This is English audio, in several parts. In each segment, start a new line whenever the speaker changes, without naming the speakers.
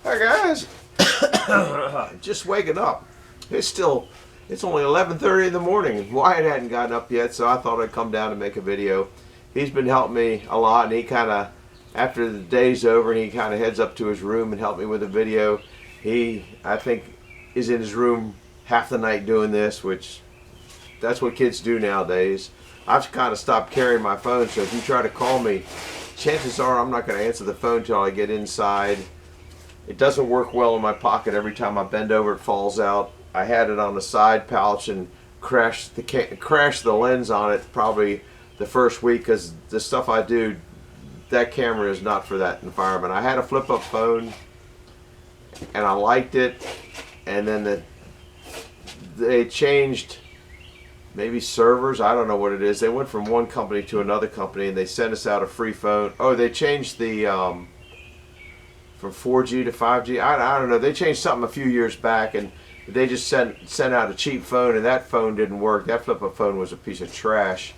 Hi guys, just waking up. It's only 11:30 in the morning. Wyatt hadn't gotten up yet, so I thought I'd come down and make a video. He's been helping me a lot, and he kind of, after the day's over, and he kind of heads up to his room and helped me with a video. He, I think, is in his room half the night doing this, which that's what kids do nowadays. I've kind of stopped carrying my phone, so if you try to call me, chances are I'm not going to answer the phone till I get inside. It doesn't work well in my pocket. Every time I bend over, it falls out. I had it on the side pouch and crashed the lens on it probably the first week, because the stuff I do, that camera is not for that environment. I had a flip-up phone and I liked it, and then they changed maybe servers. I don't know what it is. They went from one company to another company and they sent us out a free phone. Oh, they changed the from 4G to 5G. I don't know. They changed something a few years back, and they just sent out a cheap phone, and that phone didn't work. That flip-up phone was a piece of trash.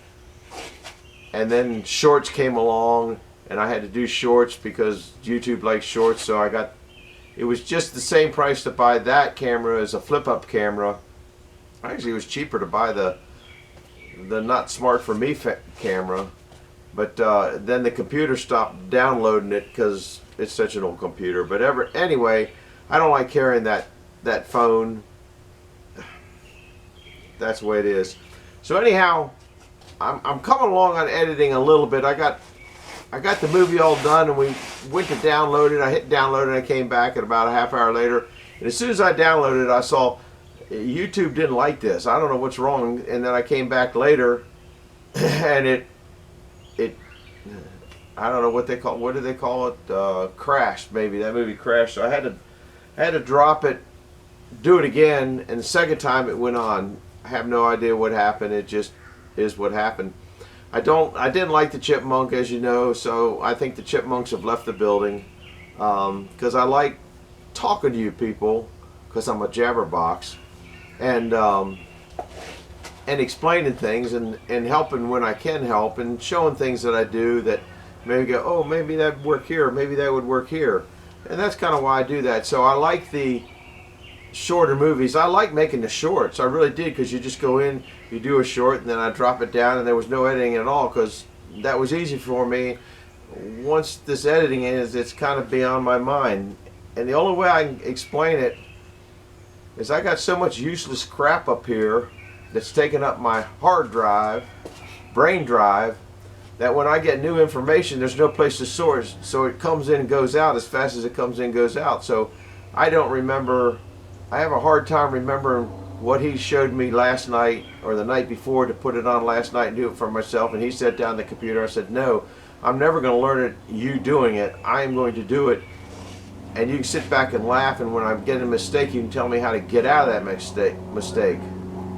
And then shorts came along, and I had to do shorts because YouTube likes shorts. So it was just the same price to buy that camera as a flip-up camera. Actually, it was cheaper to buy the not smart for me camera. But then the computer stopped downloading it because it's such an old computer. But anyway, I don't like carrying that phone. That's the way it is. So anyhow, I'm coming along on editing a little bit. I got the movie all done, and we went to download it. I hit download, and I came back at about a half hour later. And as soon as I downloaded it, I saw YouTube didn't like this. I don't know what's wrong. And then I came back later, and it I don't know what they call. What do they call it? Crashed. Maybe that movie crashed. So I had to drop it, do it again, and the second time it went on. I have no idea what happened. It just is what happened. I didn't like the chipmunk, as you know. So I think the chipmunks have left the building, because I like talking to you people, because I'm a jabberbox, and explaining things and helping when I can help, and showing things that I do that maybe go, oh, maybe that would work here, maybe that would work here. And that's kind of why I do that. So I like the shorter movies. I like making the shorts. I really did, because you just go in, you do a short, and then I drop it down, and there was no editing at all, because that was easy for me. Once this editing is, it's kind of beyond my mind. And the only way I can explain it is I got so much useless crap up here that's taking up my hard drive, brain drive, that when I get new information, there's no place to source, so it comes in and goes out as fast as it comes in and goes out. So I don't remember. I have a hard time remembering what he showed me last night or the night before to put it on last night and do it for myself. And he sat down the computer. I said, no, I'm never going to learn it you doing it. I am going to do it, and you can sit back and laugh, and when I get a mistake, you can tell me how to get out of that mistake.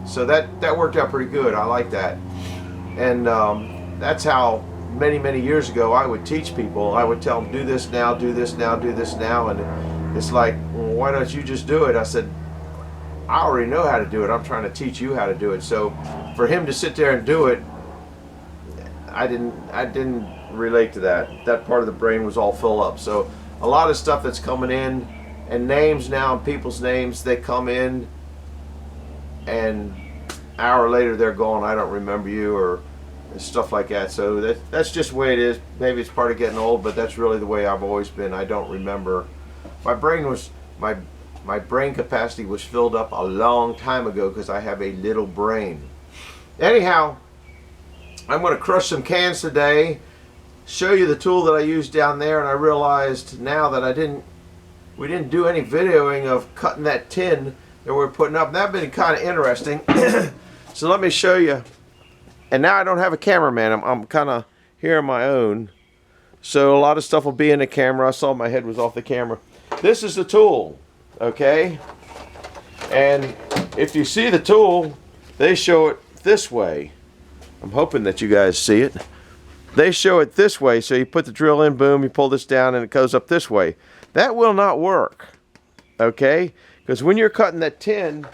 So that worked out pretty good. I like that. And that's how many years ago I would teach people. I would tell them, do this now, do this now, do this now. And it's like, well, why don't you just do it? I said, I already know how to do it. I'm trying to teach you how to do it. So for him to sit there and do it, I didn't relate to that. That part of the brain was all full up. So a lot of stuff that's coming in, and names now, and people's names, they come in, and an hour later they're gone. I don't remember you, or stuff like that. So that's just the way it is. Maybe it's part of getting old, but that's really the way I've always been. I don't remember. My brain capacity was filled up a long time ago, because I have a little brain. Anyhow, I'm going to crush some cans today, show you the tool that I used down there, and I realized now that we didn't do any videoing of cutting that tin that we're putting up. And that'd been kind of interesting. So let me show you. And now I don't have a cameraman. I'm kind of here on my own. So a lot of stuff will be in the camera. I saw my head was off the camera. This is the tool, okay? And if you see the tool, they show it this way. I'm hoping that you guys see it. They show it this way. So you put the drill in, boom, you pull this down, and it goes up this way. That will not work, okay? Because when you're cutting that tin,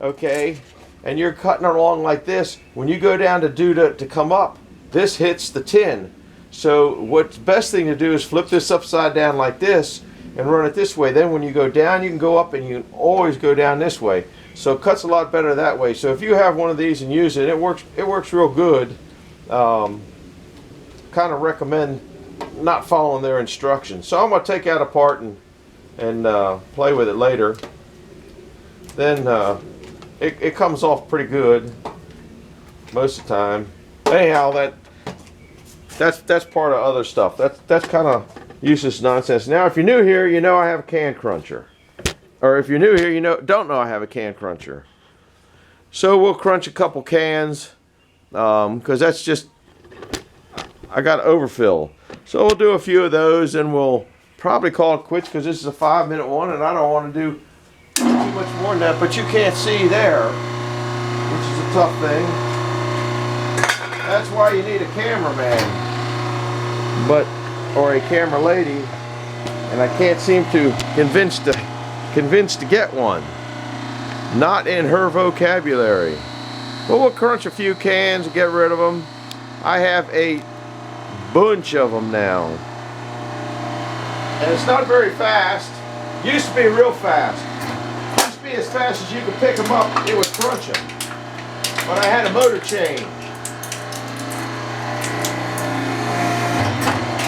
okay, and you're cutting along like this, when you go down to come up, this hits the tin. So what's best thing to do is flip this upside down like this, and run it this way. Then when you go down, you can go up, and you can always go down this way. So it cuts a lot better that way. So if you have one of these and use it, it works real good. Kind of recommend not following their instructions. So I'm going to take that apart and play with it later. Then it comes off pretty good most of the time. Anyhow, that's part of other stuff. That's kind of useless nonsense. Now, if you're new here, you know I have a can cruncher. Or if you're new here, you don't know I have a can cruncher. So we'll crunch a couple cans, because that's just, I got overfill. So we'll do a few of those, and we'll probably call it quits, because this is a 5-minute one, and I don't want to do too much more than that. But you can't see there, which is a tough thing. That's why you need a cameraman, or a camera lady, and I can't seem to convinced to get one. Not in her vocabulary. But we'll crunch a few cans and get rid of them. I have a bunch of them now. And it's not very fast. Used to be real fast. Used to be as fast as you could pick them up, it would crunch them. But I had a motor change.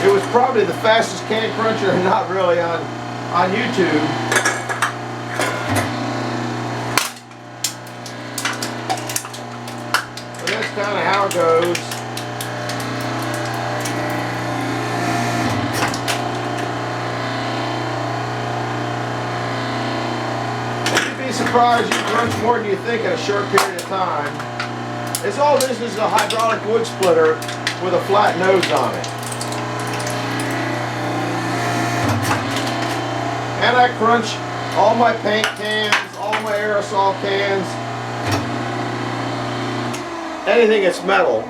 It was probably the fastest can cruncher, not really on YouTube. Kind of how it goes. You'd be surprised, you can crunch more than you think in a short period of time. It's all this is a hydraulic wood splitter with a flat nose on it. And I crunch all my paint cans, all my aerosol cans, anything that's metal.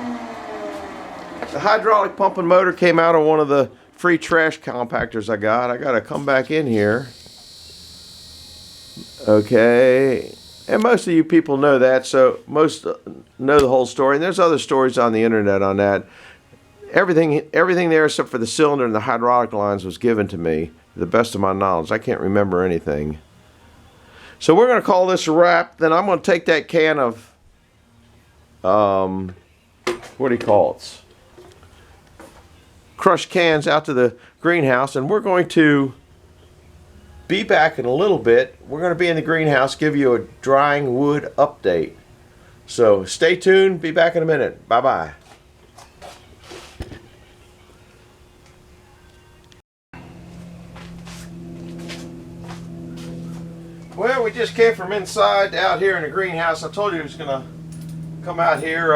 The hydraulic pump and motor came out of one of the free trash compactors I got. I gotta come back in here. Okay, and most of you people know that, so most know the whole story. And there's other stories on the internet on that. Everything there except for the cylinder and the hydraulic lines was given to me, to the best of my knowledge. I can't remember anything. So we're gonna call this a wrap. Then I'm gonna take that can of what do you call it? Crushed cans out to the greenhouse, and we're going to be back in a little bit. We're going to be in the greenhouse, give you a drying wood update. So stay tuned, be back in a minute. Bye-bye. Well, we just came from inside to out here in the greenhouse. I told you it was going to come out here,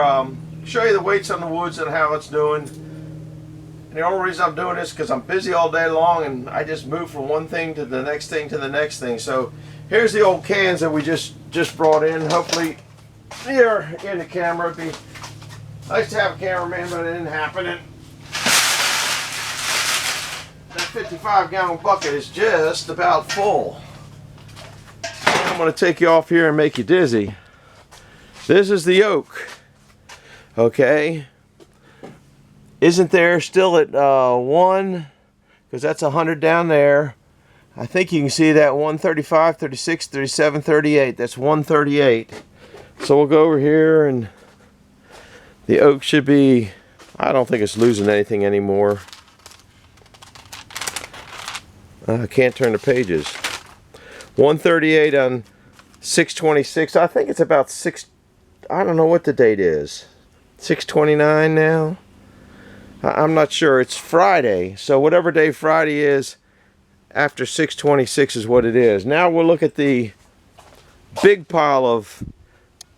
show you the weights on the woods and how it's doing. And the only reason I'm doing this is because I'm busy all day long, and I just move from one thing to the next thing to the next thing. So here's the old cans that we just brought in. Hopefully here in the camera. It'd be nice to have a cameraman, but it didn't happen. And that 55-gallon bucket is just about full. I'm going to take you off here and make you dizzy. This is the oak, okay? Isn't there still at 1, because that's 100 down there. I think you can see that 135, 36, 37, 38. That's 138. So we'll go over here, and the oak should be, I don't think it's losing anything anymore. I can't turn the pages. 138 on 626. I think it's about 6. I don't know what the date is. 6/29 now? I'm not sure. It's Friday. So whatever day Friday is, after 6/26 is what it is. Now we'll look at the big pile of,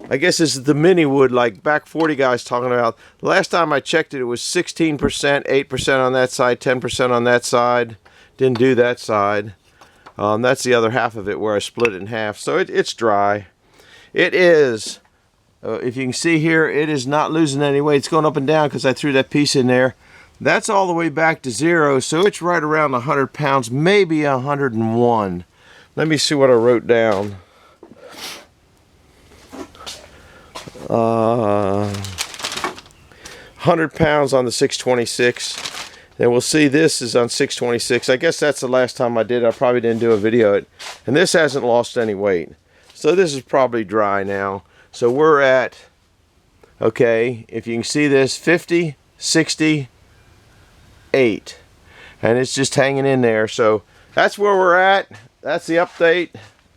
I guess this is the mini wood like back 40 guys talking about. The last time I checked it, it was 16%, 8% on that side, 10% on that side. Didn't do that side. That's the other half of it where I split it in half. So it's dry. It is. If you can see here, it is not losing any weight. It's going up and down because I threw that piece in there. That's all the way back to 0, so it's right around 100 pounds, maybe 101. Let me see what I wrote down. 100 pounds on the 626. And we'll see this is on 626. I guess that's the last time I did. I probably didn't do a video. And this hasn't lost any weight. So this is probably dry now. So we're at, okay, if you can see this, 50, 60, 8. And it's just hanging in there. So that's where we're at. That's the update.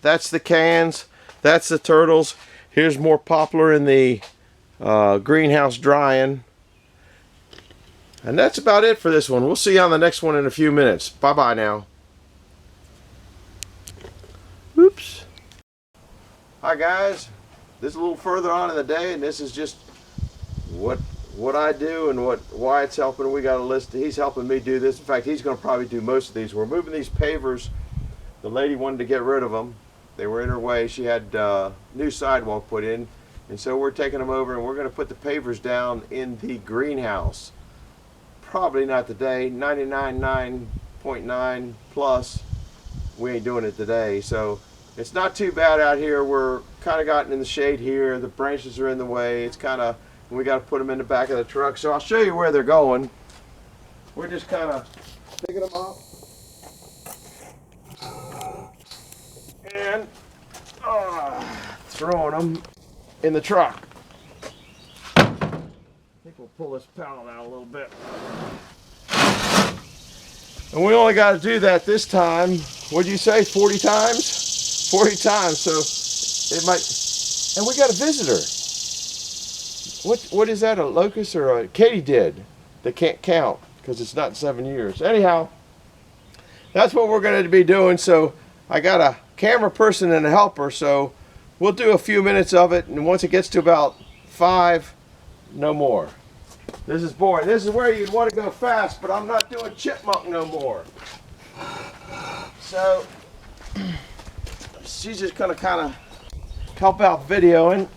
That's the cans. That's the turtles. Here's more poplar in the greenhouse drying. And that's about it for this one. We'll see you on the next one in a few minutes. Bye-bye now. Oops. Hi guys. This is a little further on in the day, and this is just what I do and why it's helping. We got a list. He's helping me do this. In fact, he's going to probably do most of these. We're moving these pavers. The lady wanted to get rid of them. They were in her way. She had new sidewalk put in, and so we're taking them over, and we're going to put the pavers down in the greenhouse. Probably not today. 99.9 plus. We ain't doing it today. So it's not too bad out here. We're kind of gotten in the shade here. The branches are in the way. It's kind of, we got to put them in the back of the truck. So I'll show you where they're going. We're just kind of picking them up and throwing them in the truck. I think we'll pull this pallet out a little bit. And we only got to do that this time. What'd you say? 40 times? 40 times. So it might. And we got a visitor. What is that? A locust or a katydid? They can't count because it's not 7 years. Anyhow, that's what we're going to be doing. So I got a camera person and a helper. So we'll do a few minutes of it. And once it gets to about 5, no more. This is boring. This is where you'd want to go fast, but I'm not doing chipmunk no more. So she's just going to kind of help out videoing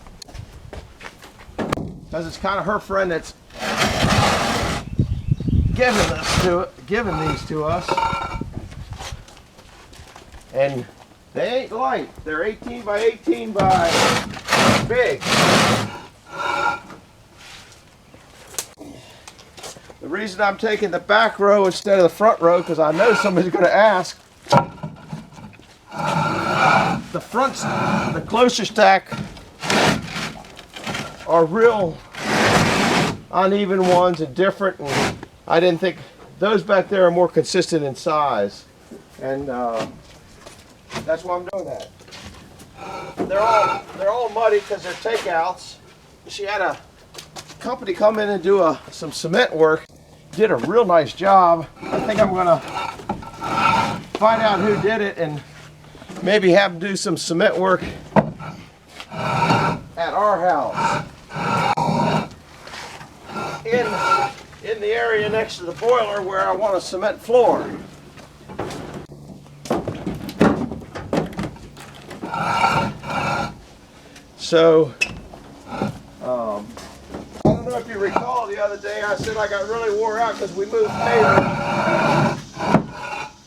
because it's kind of her friend that's giving these to us. And they ain't light. They're 18 by 18 by big. The reason I'm taking the back row instead of the front row, because I know somebody's going to ask. The fronts, the closer stack, are real uneven ones and different. And I didn't think those back there are more consistent in size, and that's why I'm doing that. They're all muddy because they're takeouts. She had a company come in and do some cement work. Did a real nice job. I think I'm gonna find out who did it and maybe have them do some cement work at our house in the area next to the boiler where I want a cement floor. So I don't know if you recall the other day I said I got really wore out because we moved paper.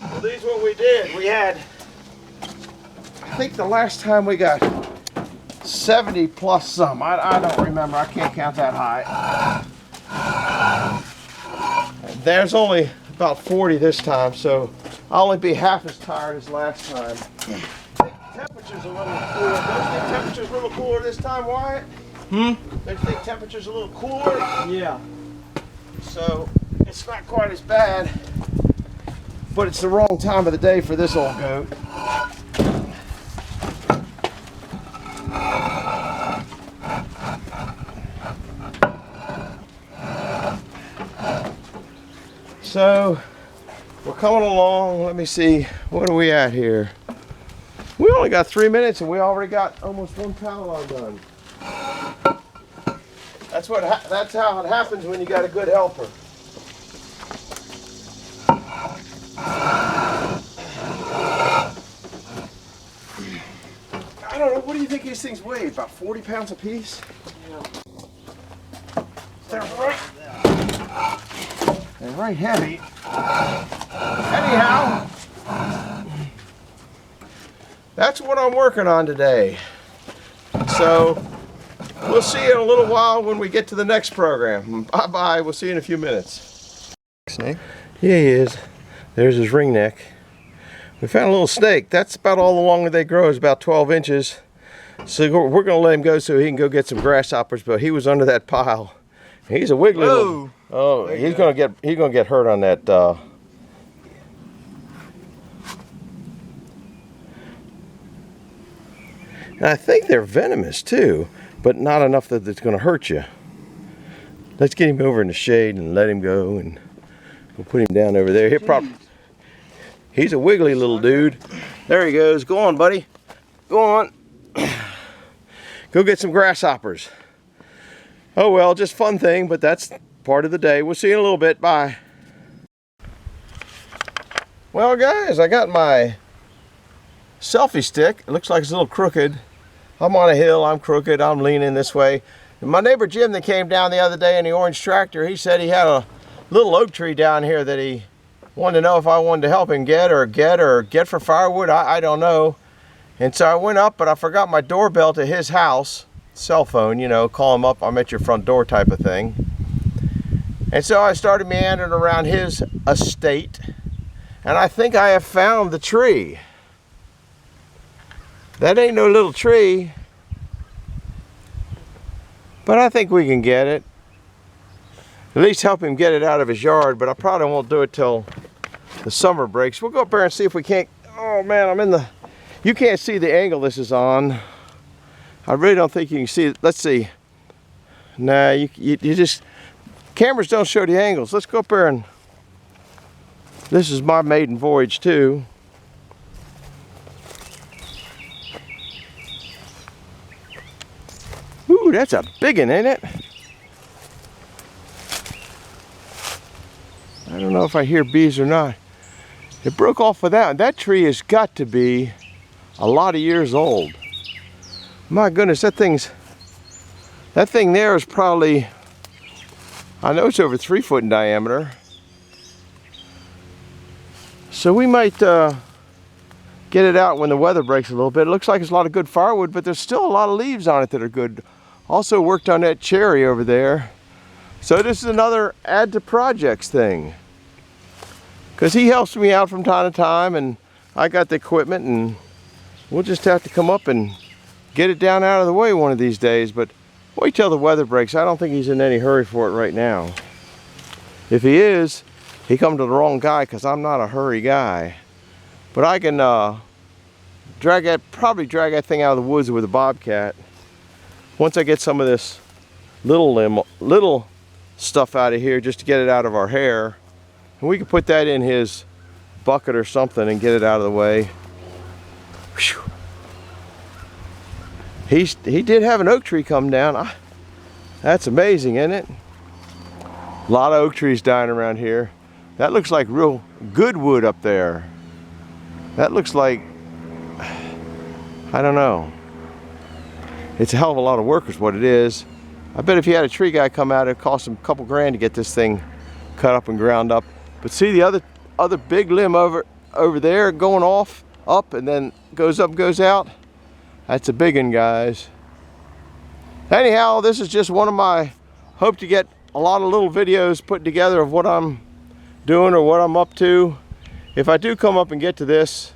Well, these are what we did. We had, I think the last time we got 70 plus some. I don't remember. I can't count that high. There's only about 40 this time, so I'll only be half as tired as last time. Temperature's a little cooler. Don't you think temperature's a little cooler this time, Wyatt? Don't you think temperature's a little cooler?
Yeah.
So it's not quite as bad, but it's the wrong time of the day for this old goat. So we're coming along. Let me see. What are we at here? We only got 3 minutes and we already got almost one pallet done. That's how it happens when you got a good helper. I don't know. What do you think these things weigh? About 40 pounds a piece?
Yeah.
They're right heavy. Anyhow, that's what I'm working on today. So we'll see you in a little while when we get to the next program. Bye-bye. We'll see you in a few minutes.
Snake?
Yeah, he is. There's his ringneck. We found a little snake. That's about all the longer they grow, is about 12 inches. So we're going to let him go so he can go get some grasshoppers, but he was under that pile. He's a wiggly little... Oh, he's going to get hurt on that. And I think they're venomous too, but not enough that it's going to hurt you. Let's get him over in the shade and let him go, and we'll put him down over there. He's a wiggly little dude. There he goes. Go on, buddy. Go on. Go get some grasshoppers. Oh well, just fun thing, but that's part of the day. We'll see you in a little bit. Bye. Well guys, I got my selfie stick. It looks like it's a little crooked. I'm on a hill, I'm crooked, I'm leaning this way. And my neighbor Jim that came down the other day in the orange tractor, he said he had a little oak tree down here that he wanted to know if I wanted to help him get for firewood. I don't know. And so I went up, but I forgot my doorbell to his house. Cell phone, you know, call him up, I'm at your front door type of thing. And so I started meandering around his estate, and I think I have found the tree. That ain't no little tree, but I think we can get it. At least help him get it out of his yard, but I probably won't do it till the summer breaks. We'll go up there and see if we can't. Oh man, I'm in the, you can't see the angle this is on. I really don't think you can see it. Let's see. Nah, you just, cameras don't show the angles. Let's go up there and, this is my maiden voyage too. Ooh, that's a big one, ain't it? I don't know if I hear bees or not. It broke off of that one. That tree has got to be a lot of years old. My goodness, that thing there is probably, I know it's over 3 foot in diameter. So we might get it out when the weather breaks a little bit. It looks like it's a lot of good firewood, but there's still a lot of leaves on it that are good. Also worked on that cherry over there. So this is another add to projects thing. Because he helps me out from time to time, and I got the equipment, and we'll just have to come up and get it down out of the way one of these days. But wait till the weather breaks. I don't think he's in any hurry for it right now. If he is, he come to the wrong guy, because I'm not a hurry guy. But I can probably drag that thing out of the woods with a bobcat. Once I get some of this little stuff out of here, just to get it out of our hair. And we can put that in his bucket or something and get it out of the way. Whew. He did have an oak tree come down. That's amazing, isn't it? A lot of oak trees dying around here. That looks like real good wood up there. That looks like, I don't know. It's a hell of a lot of work is what it is. I bet if you had a tree guy come out, it'd cost him a couple grand to get this thing cut up and ground up. But see the other big limb over there going up and then goes up, goes out? That's a big one, guys. Anyhow, this is just one of my, hope to get a lot of little videos put together of what I'm doing or what I'm up to. If I do come up and get to this,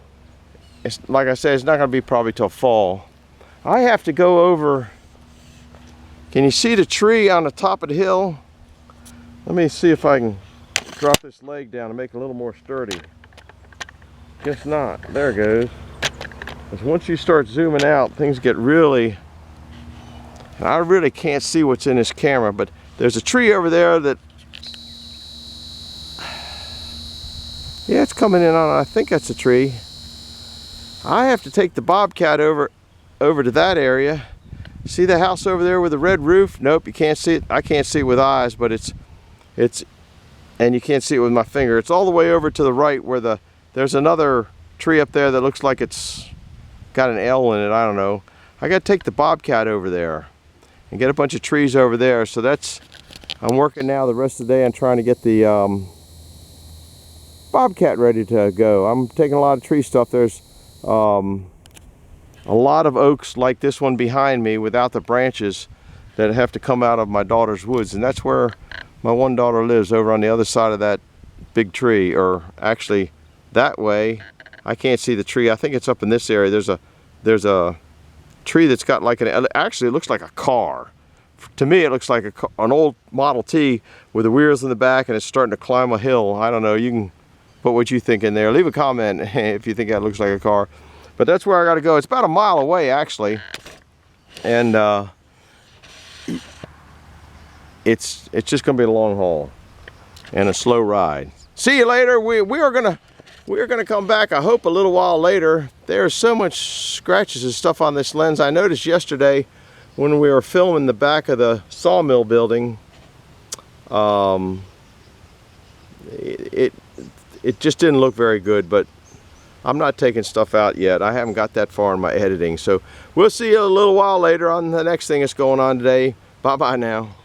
it's, like I said, it's not going to be probably till fall. I have to go over, can you see the tree on the top of the hill? Let me see if I can drop this leg down and make it a little more sturdy. Guess not. There it goes. Because once you start zooming out, things get really, and I really can't see what's in this camera, but there's a tree over there that, yeah, it's coming in on, I think that's a tree. I have to take the bobcat over to that area. See the house over there with the red roof? Nope, you can't see it. I can't see it with eyes, but it's, and you can't see it with my finger. It's all the way over to the right where there's another tree up there that looks like it's got an L in it, I don't know. I gotta take the bobcat over there and get a bunch of trees over there. So that's, I'm working now the rest of the day on trying to get the bobcat ready to go. I'm taking a lot of tree stuff. There's a lot of oaks like this one behind me without the branches that have to come out of my daughter's woods, and that's where my one daughter lives, over on the other side of that big tree, or actually that way. I can't see the tree. I think it's up in this area. There's a tree that's got like actually it looks like a car. To me it looks like an old Model T with the wheels in the back, and it's starting to climb a hill. I don't know, you can put what you think in there. Leave a comment if you think that looks like a car. But that's where I got to go. It's about a mile away actually, and it's just gonna be a long haul and a slow ride. See you later. We are gonna come back, I hope, a little while later. There's so much scratches and stuff on this lens. I noticed yesterday when we were filming the back of the sawmill building, it just didn't look very good, but I'm not taking stuff out yet. I haven't got that far in my editing. So we'll see you a little while later on the next thing that's going on today. Bye-bye now.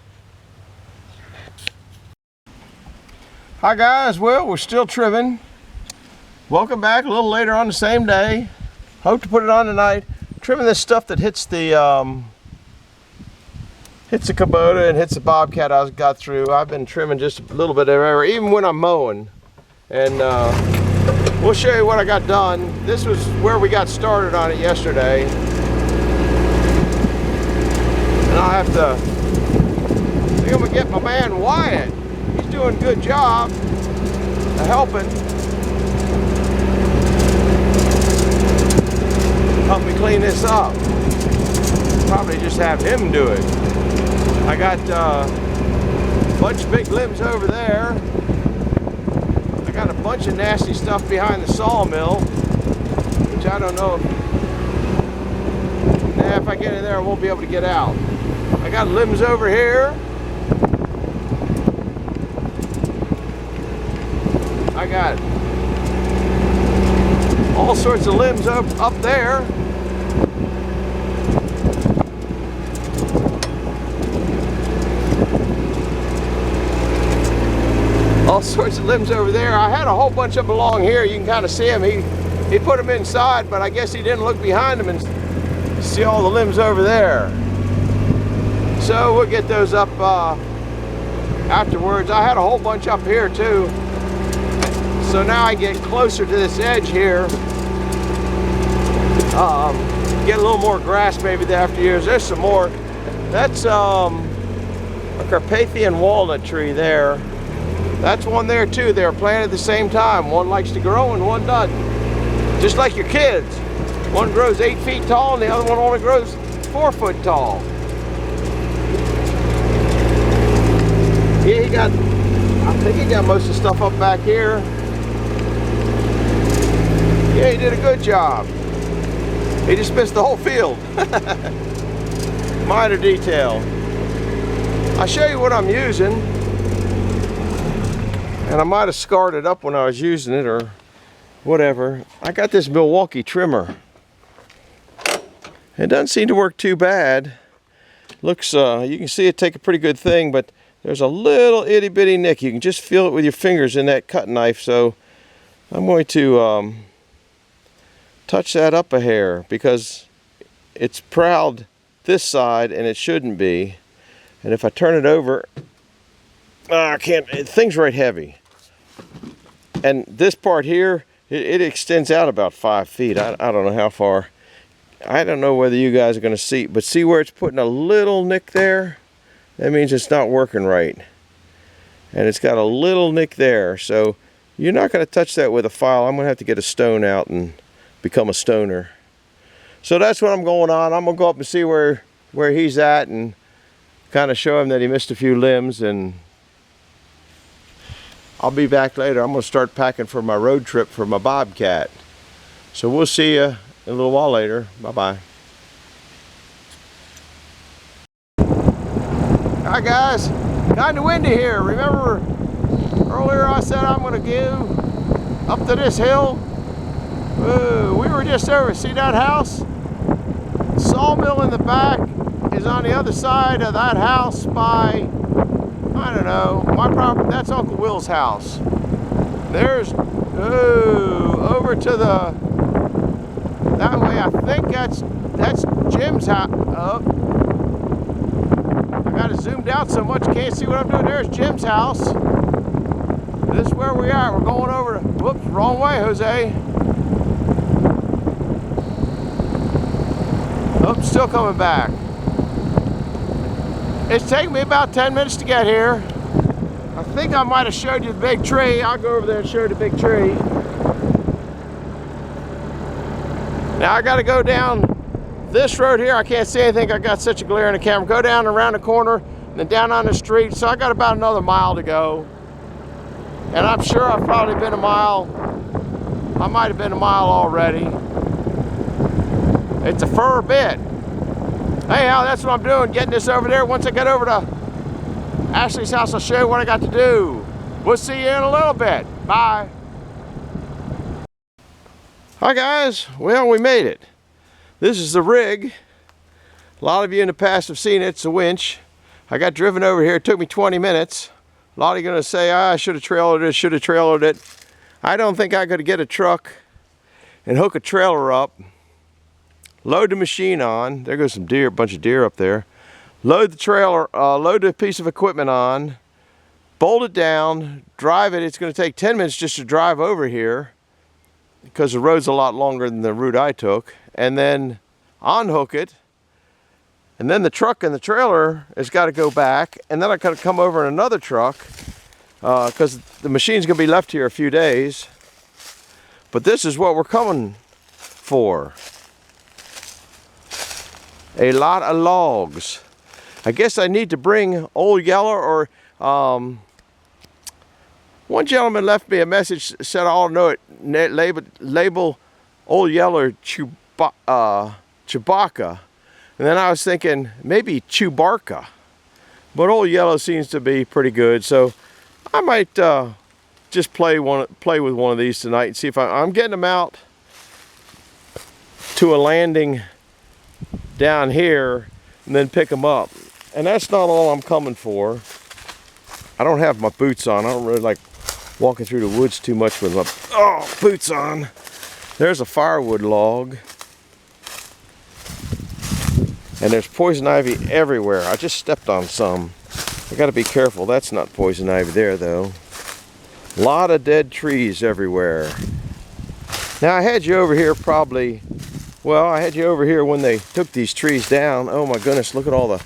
Hi guys, well, we're still trimming. Welcome back a little later on the same day. Hope to put it on tonight. Trimming this stuff that hits the Kubota and hits the Bobcat I got through. I've been trimming just a little bit everywhere, even when I'm mowing. And we'll show you what I got done. This was where we got started on it yesterday. And I'll have to, I think I'm gonna get my man Wyatt. He's doing a good job of helping. Help me clean this up. Probably just have him do it. I got a bunch of big limbs over there. I got a bunch of nasty stuff behind the sawmill, which I don't know if I get in there I won't be able to get out. I got limbs over here. I got all sorts of limbs up there. All sorts of limbs over there. I had a whole bunch of them along here. You can kind of see them. He put them inside, but I guess he didn't look behind him and see all the limbs over there. So we'll get those up afterwards. I had a whole bunch up here too. So now I get closer to this edge here. Get a little more grass maybe after years. There's some more. That's a Carpathian walnut tree there. That's one there too. They were planted at the same time. One likes to grow and one doesn't. Just like your kids. One grows 8 feet tall and the other one only grows 4 foot tall. Yeah, I think he got most of the stuff up back here. Yeah, he did a good job. He just missed the whole field. Minor detail. I'll show you what I'm using. And I might have scarred it up when I was using it or whatever. I got this Milwaukee trimmer. It doesn't seem to work too bad. Looks, you can see it take a pretty good thing, but there's a little itty bitty nick. You can just feel it with your fingers in that cut knife. So I'm going to touch that up a hair because it's proud this side and it shouldn't be. And if I turn it over, I can't, thing's right heavy. And this part here, it extends out about 5 feet. I don't know how far. I don't know whether you guys are going to see, but see where it's putting a little nick there? That means it's not working right. And it's got a little nick there. So you're not going to touch that with a file. I'm going to have to get a stone out and become a stoner. So that's what I'm going on. I'm going to go up and see where he's at and kind of show him that he missed a few limbs, and I'll be back later. I'm going to start packing for my road trip for my Bobcat. So we'll see you a little while later. Bye-bye. Hi guys, kind of windy here. Remember earlier I said I'm going to go up to this hill? We were just over. See that house? Sawmill in the back is on the other side of that house by, I don't know, my property. That's Uncle Will's house. There's, over to the, that way. I think that's Jim's house. I got it zoomed out so much you can't see what I'm doing. There's Jim's house. This is where we are. We're going over to, whoops, wrong way, Jose. Oh, still coming back. It's taken me about 10 minutes to get here. I think I might have showed you the big tree. I'll go over there and show you the big tree. Now I got to go down this road here. I can't see anything. I got such a glare in the camera. Go down around the corner and then down on the street. So I got about another mile to go. And I'm sure I've probably been a mile. I might have been a mile already. It's a fur bit. Anyhow, that's what I'm doing, getting this over there. Once I get over to Ashley's house, I'll show you what I got to do. We'll see you in a little bit. Bye. Hi guys, well, we made it. This is the rig. A lot of you in the past have seen it. It's a winch. I got driven over here. It took me 20 minutes. A lot of you are going to say, I should have trailered it, should have trailered it. I don't think I could get a truck and hook a trailer up, load the machine on. There goes some deer, a bunch of deer up there. Load the trailer, load the piece of equipment on, bolt it down, drive it. It's going to take 10 minutes just to drive over here because the road's a lot longer than the route I took. And then unhook it. And then the truck and the trailer has got to go back. And then I got to come over in another truck because the machine's going to be left here a few days. But this is what we're coming for. A lot of logs. I guess I need to bring Old Yeller or one gentleman left me a message, said I ought to know it, label Old Yeller Chewbacca. And then I was thinking maybe Chewbacca. But Old Yellow seems to be pretty good, so I might just play with one of these tonight and see if I'm getting them out to a landing down here and then pick them up. And that's not all I'm coming for. I don't have my boots on. I don't really like walking through the woods too much with my boots on. There's a firewood log. And there's poison ivy everywhere. I just stepped on some. I gotta be careful. That's not poison ivy there though. A lot of dead trees everywhere. Now I had you over here probably, well, I had you over here when they took these trees down. Oh my goodness, look at all the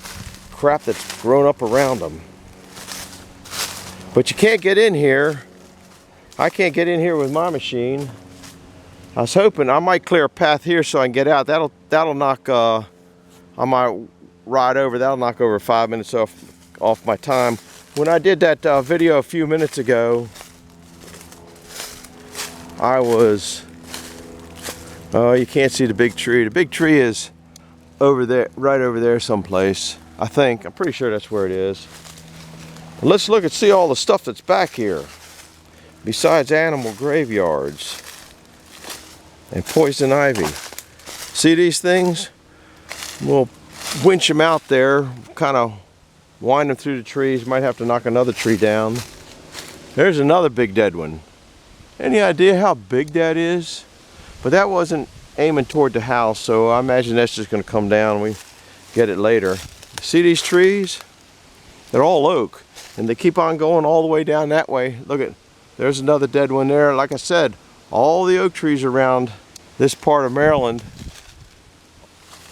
crap that's grown up around them. But you can't get in here. I can't get in here with my machine. I was hoping I might clear a path here so I can get out. That'll knock, I might ride over, that'll knock over 5 minutes off my time. When I did that video a few minutes ago, I was, oh, you can't see the big tree. The big tree is over there, right over there someplace. I think, I'm pretty sure that's where it is. Let's look and see all the stuff that's back here. Besides animal graveyards and poison ivy. See these things? We'll winch them out there, kind of wind them through the trees. Might have to knock another tree down. There's another big dead one. Any idea how big that is? But that wasn't aiming toward the house, so I imagine that's just going to come down. We get it later. See these trees? They're all oak, and they keep on going all the way down that way. Look at, there's another dead one there. Like I said, all the oak trees around this part of Maryland,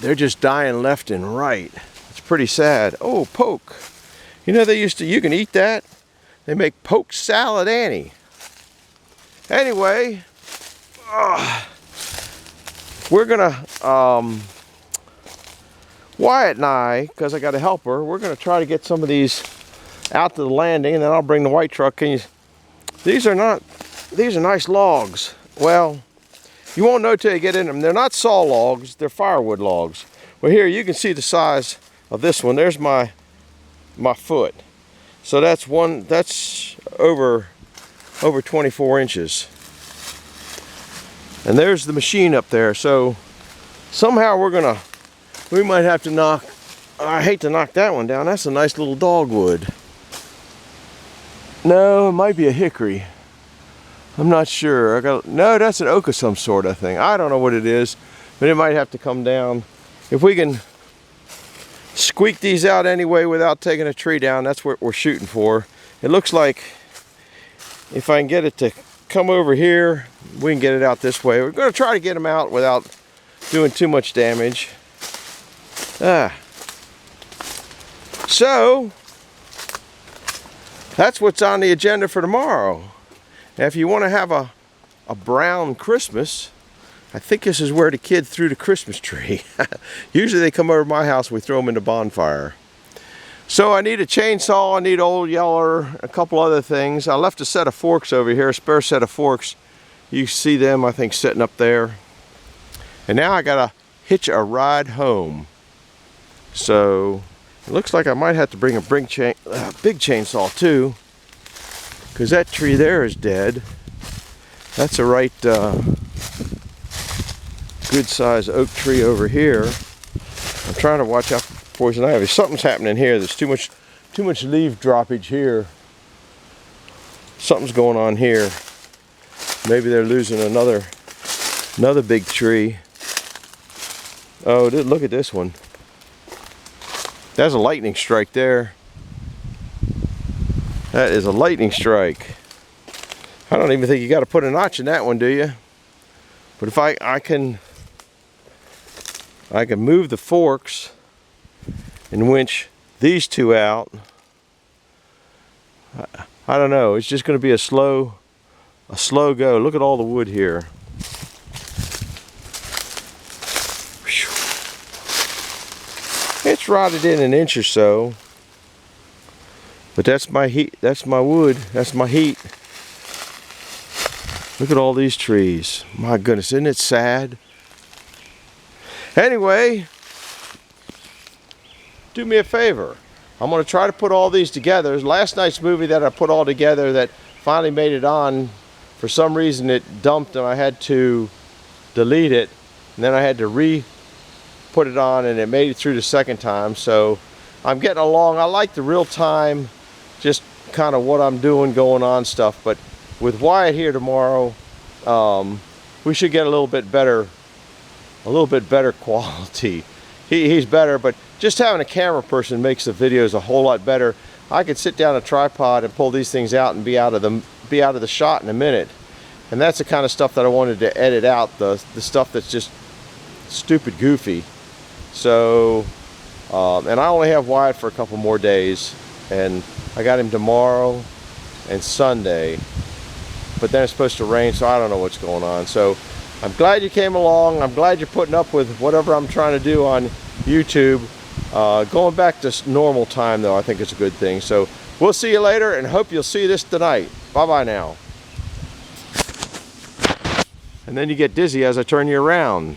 they're just dying left and right. It's pretty sad. Oh, poke. You know, you can eat that. They make poke salad, Annie. Anyway, we're gonna, Wyatt and I, because I got a helper, we're gonna try to get some of these out to the landing, and then I'll bring the white truck. These are nice logs. Well, you won't know till you get in them. They're not saw logs, they're firewood logs. Well, here you can see the size of this one. There's my foot. So that's over 24 inches. And there's the machine up there. So somehow we might have to knock, I hate to knock that one down. That's a nice little dogwood. No, it might be a hickory. I'm not sure. No, that's an oak of some sort, I think. I don't know what it is, but it might have to come down. If we can squeak these out anyway without taking a tree down, that's what we're shooting for. It looks like if I can get it to come over here, we can get it out this way. We're going to try to get them out without doing too much damage. So that's what's on the agenda for tomorrow. Now, if you want to have a brown Christmas, I think this is where the kid threw the Christmas tree. Usually they come over to my house, we throw them in the bonfire. So I need a chainsaw, I need old yeller, a couple other things. I left a set of forks over here, a spare set of forks. You see them, I think, sitting up there. And now I gotta hitch a ride home. So it looks like I might have to bring a big chainsaw too, because that tree there is dead. That's a right good size oak tree over here. I'm trying to watch out for poison ivy. Something's happening here. There's too much leaf droppage here. Something's going on here. Maybe they're losing another big tree. Oh, look at this one. That's a lightning strike there. That is a lightning strike. I don't even think you got to put a notch in that one, do you? But if I can move the forks and winch these two out. I don't know. It's just going to be a slow go. Look at all the wood here. It's rotted in an inch or so. But that's my heat. That's my wood. That's my heat. Look at all these trees. My goodness, isn't it sad? Anyway, do me a favor. I'm going to try to put all these together. Last night's movie that I put all together that finally made it on, for some reason it dumped and I had to delete it. And then I had to re-put it on and it made it through the second time. So I'm getting along. I like the real time, just kind of what I'm doing, going on stuff. But with Wyatt here tomorrow, we should get a little bit better quality. He's better, but just having a camera person makes the videos a whole lot better. I could sit down a tripod and pull these things out and be out of the shot in a minute. And that's the kind of stuff that I wanted to edit out, the stuff that's just stupid goofy. So, and I only have Wyatt for a couple more days, and I got him tomorrow and Sunday. But then it's supposed to rain, so I don't know what's going on. So I'm glad you came along. I'm glad you're putting up with whatever I'm trying to do on YouTube. Going back to normal time, though, I think it's a good thing. So we'll see you later, and hope you'll see this tonight. Bye-bye now. And then you get dizzy as I turn you around.